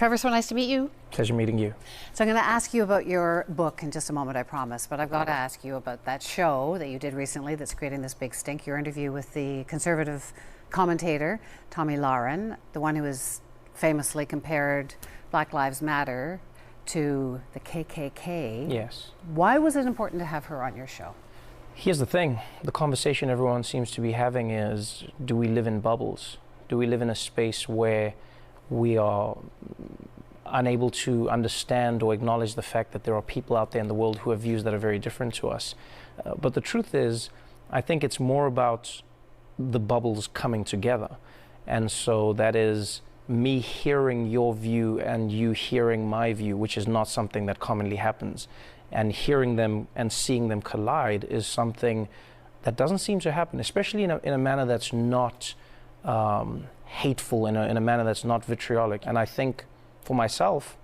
Trevor, so nice to meet you. Pleasure meeting you. So I'm going to ask you about your book in just a moment, I promise, but I've got to ask you about that show that you did recently that's creating this big stink, your interview with the conservative commentator, Tomi Lahren, the one who has famously compared Black Lives Matter to the KKK. Yes. Why was it important to have her on your show? Here's the thing. The conversation everyone seems to be having is, do we live in bubbles? Do we live in a space where we are unable to understand or acknowledge the fact that there are people out there in the world who have views that are very different to us? But the truth is, I think it's more about the bubbles coming together. And so that is me hearing your view and you hearing my view, which is not something that commonly happens. And hearing them and seeing them collide is something that doesn't seem to happen, especially in a manner that's not hateful, in a manner that's not vitriolic. And I think for myself,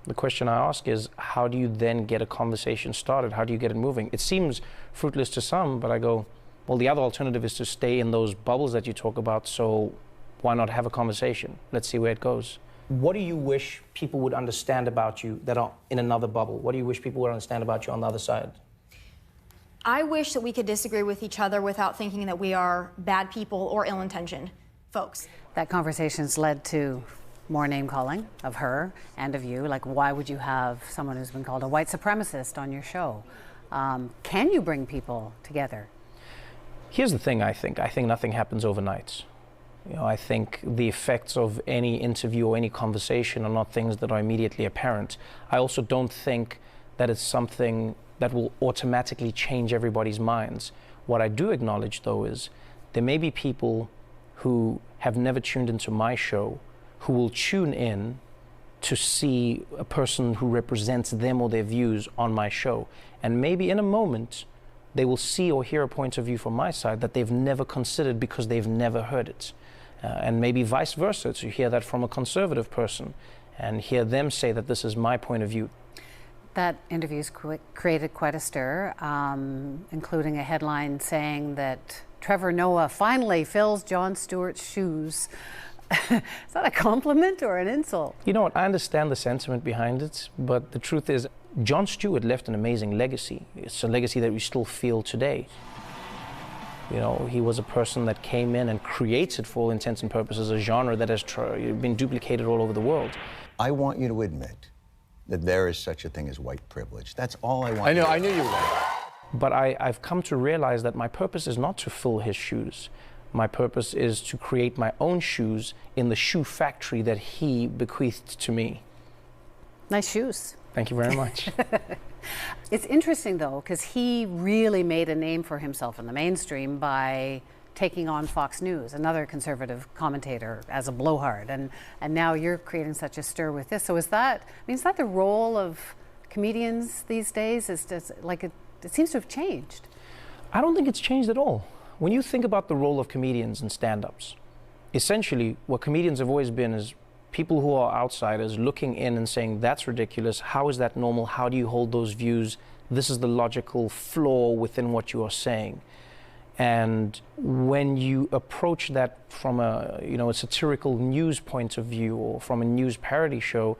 the question I ask is, how do you then get a conversation started? How do you get it moving? It seems fruitless to some, but I go, well, the other alternative is to stay in those bubbles that you talk about, so why not have a conversation? Let's see where it goes. What do you wish people would understand about you that are in another bubble? What do you wish people would understand about you on the other side? I wish that we could disagree with each other without thinking that we are bad people or ill-intentioned folks. That conversation's led to more name-calling of her and of you. Like, why would you have someone who's been called a white supremacist on your show? Can you bring people together? Here's the thing, I think nothing happens overnight. You know, I think the effects of any interview or any conversation are not things that are immediately apparent. I also don't think that it's something that will automatically change everybody's minds. What I do acknowledge, though, is there may be people who have never tuned into my show who will tune in to see a person who represents them or their views on my show. And maybe in a moment, they will see or hear a point of view from my side that they've never considered because they've never heard it. And maybe vice versa, to hear that from a conservative person and hear them say that this is my point of view. That interview's created quite a stir, including a headline saying that Trevor Noah finally fills Jon Stewart's shoes. Is that a compliment or an insult? You know what, I understand the sentiment behind it, but the truth is, Jon Stewart left an amazing legacy. It's a legacy that we still feel today. You know, he was a person that came in and created, for all intents and purposes, a genre that has been duplicated all over the world. I want you to admit that there is such a thing as white privilege. That's all I want. I knew you were right. But I've come to realize that my purpose is not to fill his shoes. My purpose is to create my own shoes in the shoe factory that he bequeathed to me. Nice shoes. Thank you very much. It's interesting, though, because he really made a name for himself in the mainstream by taking on Fox News, another conservative commentator, as a blowhard. And now you're creating such a stir with this. So is that the role of comedians these days? It seems to have changed. I don't think it's changed at all. When you think about the role of comedians and stand-ups, essentially what comedians have always been is people who are outsiders looking in and saying, that's ridiculous, how is that normal, how do you hold those views, this is the logical flaw within what you are saying. And when you approach that from a satirical news point of view or from a news parody show,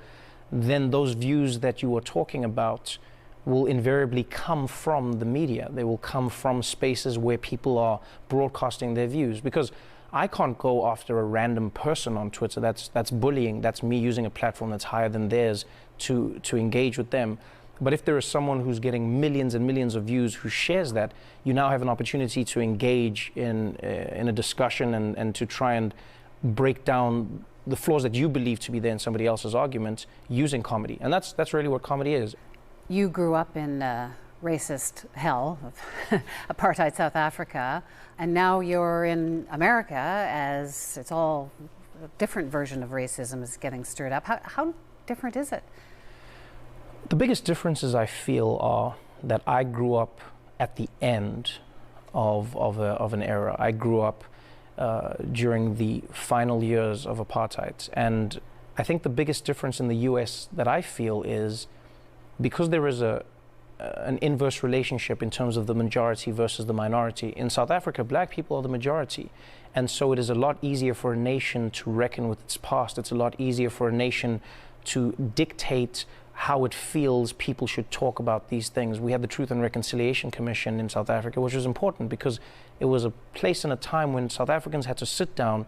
then those views that you are talking about will invariably come from the media. They will come from spaces where people are broadcasting their views. Because I can't go after a random person on Twitter. That's bullying. That's me using a platform that's higher than theirs to engage with them. But if there is someone who's getting millions and millions of views who shares that, you now have an opportunity to engage in a discussion and to try and break down the flaws that you believe to be there in somebody else's argument using comedy. And that's really what comedy is. You grew up in racist hell of apartheid South Africa, and now you're in America as it's all a different version of racism is getting stirred up. How different is it? The biggest differences I feel are that I grew up at the end of an era. I grew up during the final years of apartheid, and I think the biggest difference in the US that I feel is because there is an inverse relationship in terms of the majority versus the minority. In South Africa, black people are the majority. And so it is a lot easier for a nation to reckon with its past. It's a lot easier for a nation to dictate how it feels people should talk about these things. We had the Truth and Reconciliation Commission in South Africa, which was important because it was a place and a time when South Africans had to sit down,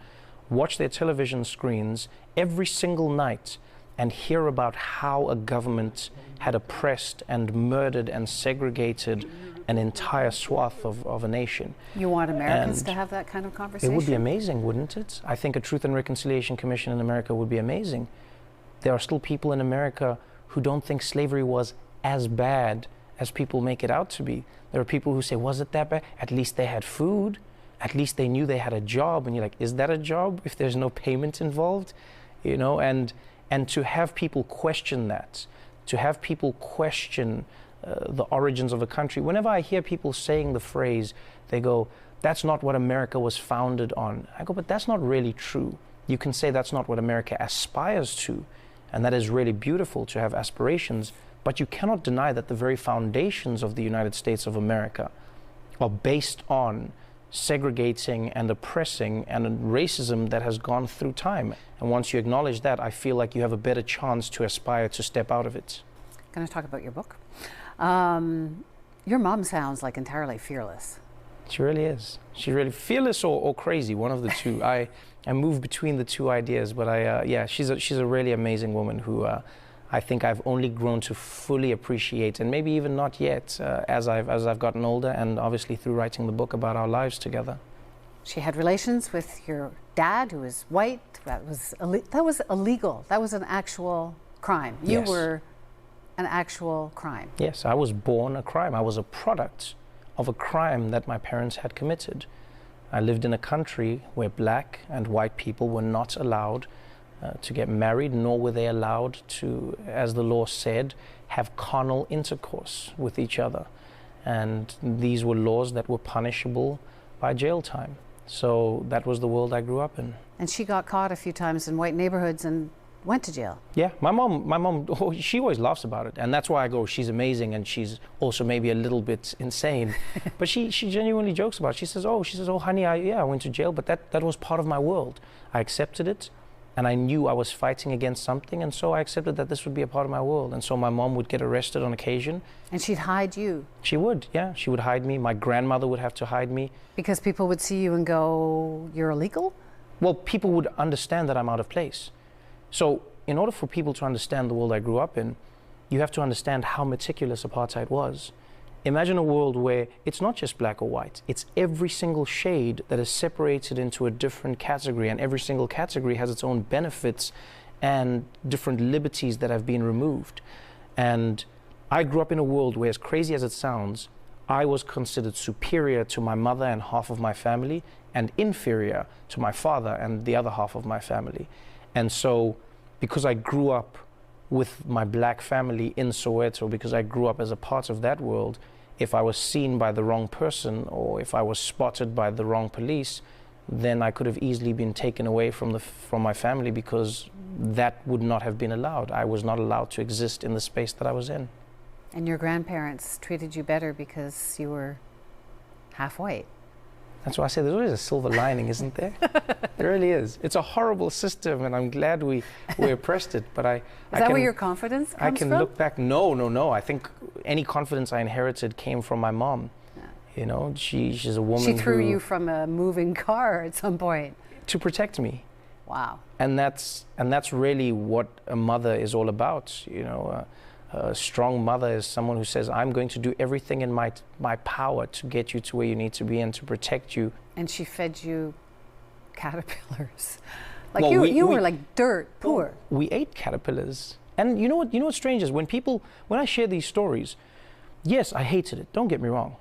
watch their television screens every single night and hear about how a government had oppressed and murdered and segregated an entire swath of a nation. You want Americans to have that kind of conversation? It would be amazing, wouldn't it? I think a Truth and Reconciliation Commission in America would be amazing. There are still people in America who don't think slavery was as bad as people make it out to be. There are people who say, was it that bad? At least they had food. At least they knew they had a job. And you're like, is that a job if there's no payment involved? You know, and to have people question that, to have people question the origins of a country. Whenever I hear people saying the phrase, they go, that's not what America was founded on. I go, but that's not really true. You can say that's not what America aspires to. And that is really beautiful to have aspirations, but you cannot deny that the very foundations of the United States of America are based on segregating and oppressing and racism that has gone through time. And once you acknowledge that, I feel like you have a better chance to aspire to step out of it. Going to talk about your book. Your mom sounds like entirely fearless. She really is. She's really fearless or crazy, one of the two. I move between the two ideas, but yeah, she's a really amazing woman who I think I've only grown to fully appreciate, and maybe even not yet, as I've gotten older, and obviously through writing the book about our lives together. She had relations with your dad, who was white. That was illegal. That was an actual crime. You Yes. were an actual crime. Yes, I was born a crime. I was a product of a crime that my parents had committed. I lived in a country where black and white people were not allowed to get married, nor were they allowed to, as the law said, have carnal intercourse with each other. And these were laws that were punishable by jail time. So that was the world I grew up in. And she got caught a few times in white neighborhoods and went to jail. Yeah, my mom, she always laughs about it. And that's why I go, she's amazing, and she's also maybe a little bit insane. But she genuinely jokes about it. She says, oh, honey, I went to jail, but that was part of my world. I accepted it. And I knew I was fighting against something, and so I accepted that this would be a part of my world. And so my mom would get arrested on occasion. And she'd hide you. She would, yeah. She would hide me. My grandmother would have to hide me. Because people would see you and go, you're illegal? Well, people would understand that I'm out of place. So in order for people to understand the world I grew up in, you have to understand how meticulous apartheid was. Imagine a world where it's not just black or white, it's every single shade that is separated into a different category, and every single category has its own benefits and different liberties that have been removed. And I grew up in a world where, as crazy as it sounds, I was considered superior to my mother and half of my family, and inferior to my father and the other half of my family. And so, because I grew up with my black family in Soweto, because I grew up as a part of that world, if I was seen by the wrong person or if I was spotted by the wrong police, then I could have easily been taken away from my family, because that would not have been allowed. I was not allowed to exist in the space that I was in. And your grandparents treated you better because you were half white. That's why I say there's always a silver lining, isn't there? There really is. It's a horrible system, and I'm glad we oppressed it. But Is that where your confidence comes I can from? look back. No. I think any confidence I inherited came from my mom. Yeah. You know, she's a woman. She threw who, you from a moving car at some point. to protect me. Wow. And that's really what a mother is all about. You know, a strong mother is someone who says, I'm going to do everything in my power to get you to where you need to be and to protect you. And she fed you caterpillars. Like Well, you we were like dirt poor. We ate caterpillars. And you know what's strange is when I share these stories, yes, I hated it, don't get me wrong.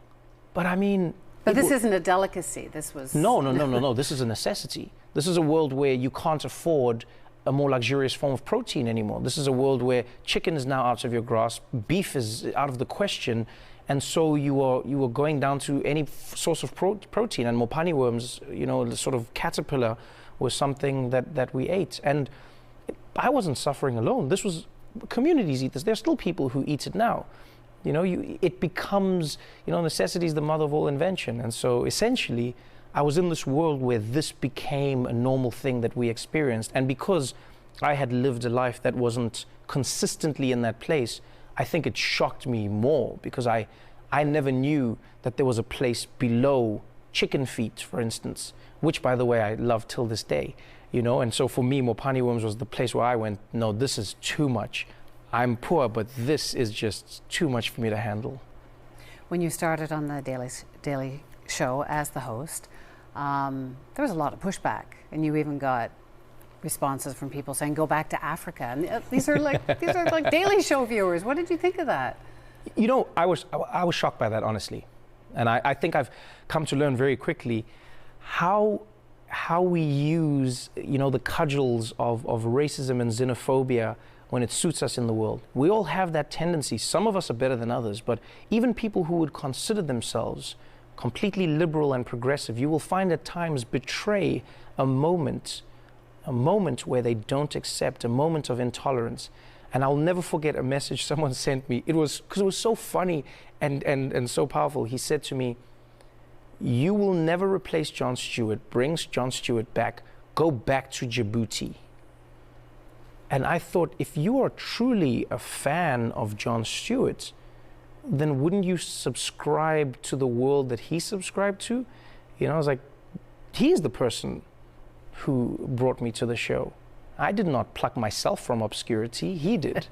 But I mean... But this isn't a delicacy. This was... No. This is a necessity. This is a world where you can't afford a more luxurious form of protein anymore. This is a world where chicken is now out of your grasp, beef is out of the question, and so you are going down to any source of protein. And mopani worms, you know, the sort of caterpillar, was something that we ate. And I wasn't suffering alone. This was, communities eat this. There are still people who eat it now. You know, it becomes, you know, necessity is the mother of all invention. And so essentially, I was in this world where this became a normal thing that we experienced. And because I had lived a life that wasn't consistently in that place, I think it shocked me more, because I never knew that there was a place below chicken feet, for instance, which, by the way, I love till this day, you know. And so for me, Mopani Worms was the place where I went, no, this is too much. I'm poor, but this is just too much for me to handle. When you started on the Daily Show as the host, there was a lot of pushback, and you even got responses from people saying, "Go back to Africa." And these are like Daily Show viewers. What did you think of that? You know, I was shocked by that, honestly, and I think I've come to learn very quickly how we use, you know, the cudgels of racism and xenophobia when it suits us in the world. We all have that tendency. Some of us are better than others, but even people who would consider themselves completely liberal and progressive, you will find at times betray a moment where they don't accept, a moment of intolerance. And I'll never forget a message someone sent me. It was because it was so funny and so powerful. He said to me, "You will never replace Jon Stewart. Bring Jon Stewart back. Go back to Djibouti." And I thought, if you are truly a fan of Jon Stewart, then wouldn't you subscribe to the world that he subscribed to? You know, I was like, he's the person who brought me to the show. I did not pluck myself from obscurity, he did.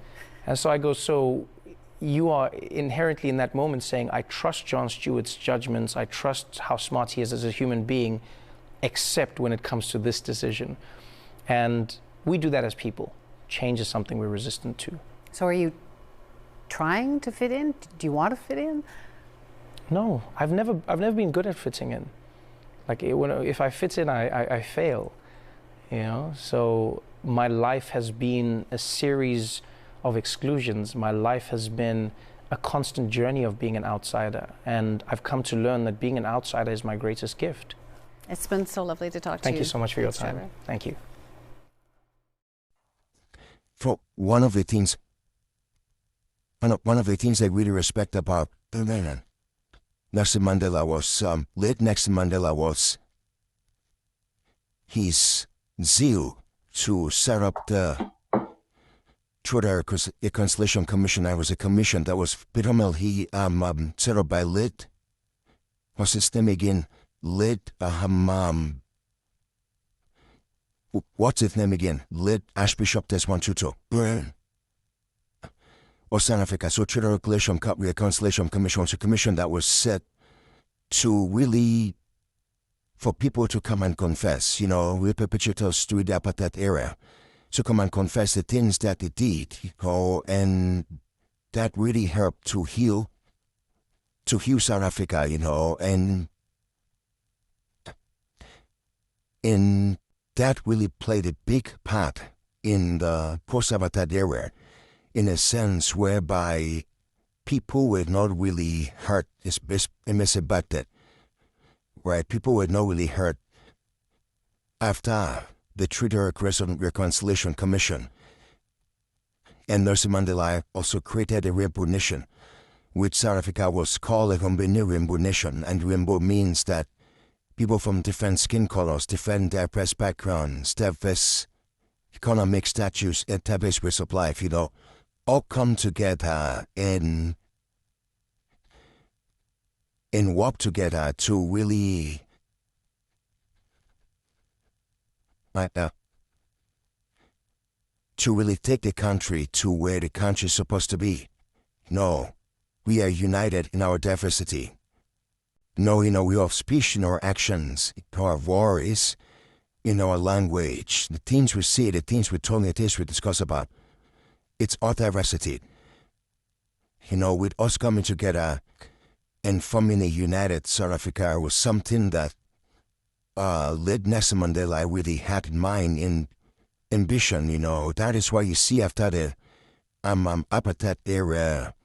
And so I go, so you are inherently in that moment saying, I trust Jon Stewart's judgments, I trust how smart he is as a human being, except when it comes to this decision. And we do that as people. Change is something we're resistant to. So are you trying to fit in? Do you want to fit in? No, I've never been good at fitting in. Like if I fit in, I fail, you know? So my life has been a series of exclusions. My life has been a constant journey of being an outsider. And I've come to learn that being an outsider is my greatest gift. It's been so lovely to talk to you. Thank you so much for your time. Trevor. Thank you. For one of the things I really respect about Nelson Mandela was, late Nelson Mandela was his zeal to set up the Trudeau Reconciliation Commission. There was a commission that was predominantly set up by late, what's his name again? Late, what's his name again? Late Archbishop Desmond Tutu. Or South Africa. So Trudeau Reconciliation Commission was a commission that was set to really, for people to come and confess, you know, we perpetrators through the Apartheid era, to come and confess the things that they did, you know, and that really helped to heal South Africa, you know, and that really played a big part in the post-Apartheid era, in a sense whereby people were not really hurt, right? People were not really hurt after the Trudeau Reconciliation Commission. And Nelson Mandela also created a rainbow nation, which South Africa was called a rainbow nation. And rainbow means that people from different skin colors, different diverse backgrounds, diverse economic status, and diverse ways of life, you know, all come together and work together to really take the country to where the country is supposed to be. No, we are united in our diversity. No, you know, we have speech in our actions, our voice, in our language, the things we say, the things we talk, the things we discuss about. It's our diversity. You know, with us coming together and forming a united South Africa was something that led Nelson Mandela really had in mind in ambition, you know. That is why you see after the Apartheid era,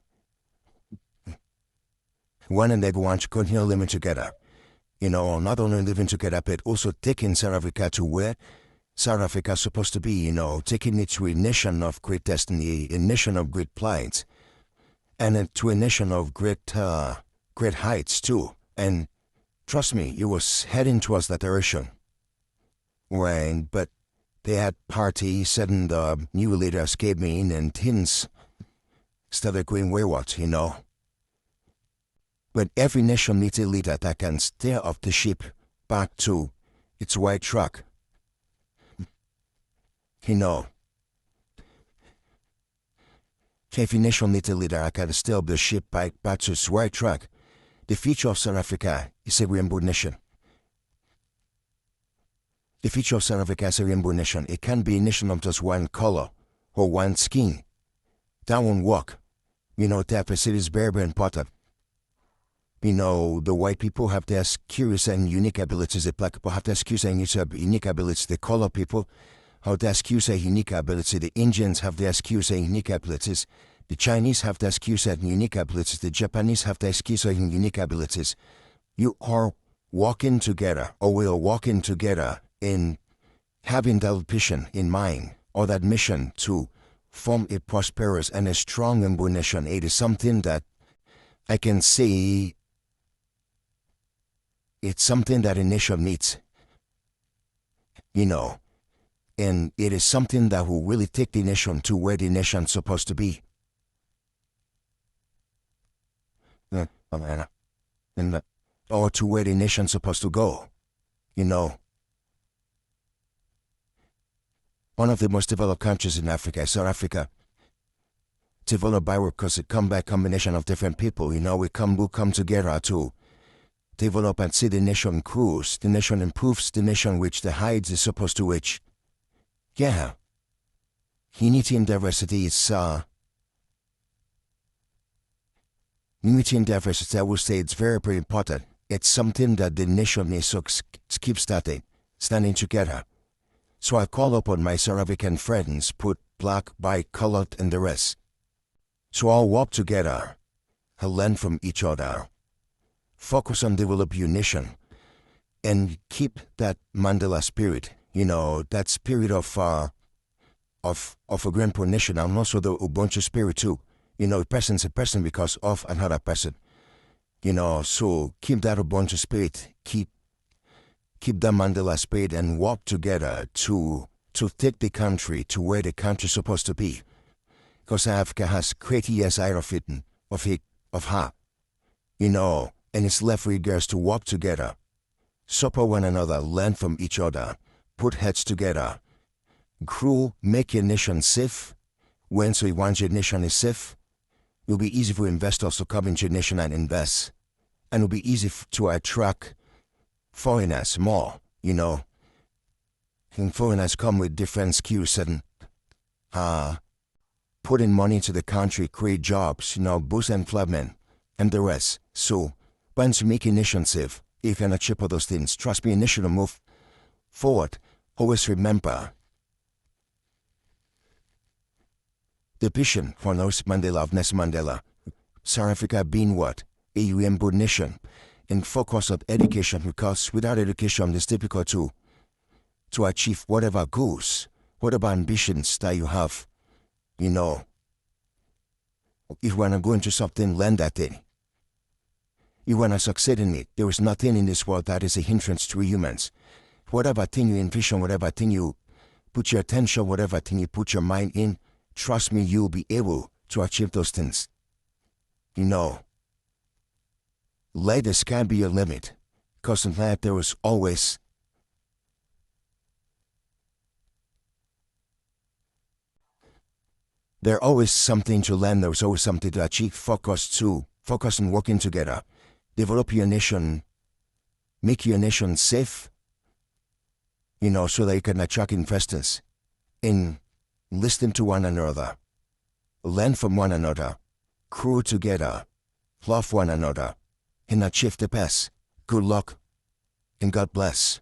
one and everyone should continue living together. You know, not only living together, but also taking South Africa to where South Africa is supposed to be, you know, taking it to a nation of great destiny, a nation of great plight, and to a nation of great heights too. And trust me, it was heading towards that direction. Right, but they had parties and the new leaders came in and things started going wayward, you know. But every nation needs a leader that can steer up the ship back to its right track. You know, every nation needs a leader that can steer up the ship back to its right track. The future of South Africa is a rainbow nation. The future of South Africa is a rainbow nation. It can't be a nation of just one color or one skin. That won't work. You know, Tapestry is very, very important. You know, the white people have their skills and unique abilities. The black people have their skills and unique abilities. The color people have their skills and unique abilities. The Indians have their skills and unique abilities. The Chinese have their skills and unique abilities. The Japanese have their skills and unique abilities. You are walking together, or we are walking together in having that vision in mind, or that mission to form a prosperous and a strong and good nation. It is something that I can say it's something that a nation needs, you know, and it is something that will really take the nation to where the nation's supposed to be. Or to where the nation's supposed to go, you know. One of the most developed countries in Africa is South Africa. Developed by because it come by a combination of different people, you know. We come together to develop and see the nation grows, the nation improves, the nation which the heights is supposed to reach. Yeah. Unity and diversity is unity and diversity, I would say it's very, very important. It's something that the nation needs to keep standing together. So I call upon my South African friends, put black, white, colored, and the rest. So all work together and learn from each other. Focus on developing your nation and keep that Mandela spirit, you know, that spirit of a grandpa nation, and also the Ubuntu spirit too. You know, a person's a person because of another person. You know, so keep that Ubuntu spirit, keep that Mandela spirit, and work together to take the country to where the country's supposed to be. Because Africa has great years out of her, you know, and it's left for you girls to work together, support one another, learn from each other, put heads together, grow, make your nation safe. Once your nation is safe, it'll be easy for investors to come into your nation and invest. And it'll be easy to attract foreigners more, you know. And foreigners come with different skills and putting money into the country, create jobs, you know, boost employment and the rest. So once you make a nation safe, if you're not sure of those things, trust me, a nation will move forward. Always remember the vision for Nelson Mandela of Nelson Mandela. South Africa being what? A rainbow nation. And focus on education, because without education it's difficult to achieve whatever goals, whatever ambitions that you have. You know, if you want to go into something, learn that thing. You want to succeed in it. There is nothing in this world that is a hindrance to humans. Whatever thing you envision, whatever thing you put your attention, whatever thing you put your mind in, trust me, you'll be able to achieve those things. You know, let the sky be your limit, because in life there is always something to learn, there's always something to achieve. Focus on working together. Develop your nation, make your nation safe, you know, so that you can attract investors. And listen to one another, learn from one another, grow together, love one another, and achieve the best. Good luck, and God bless.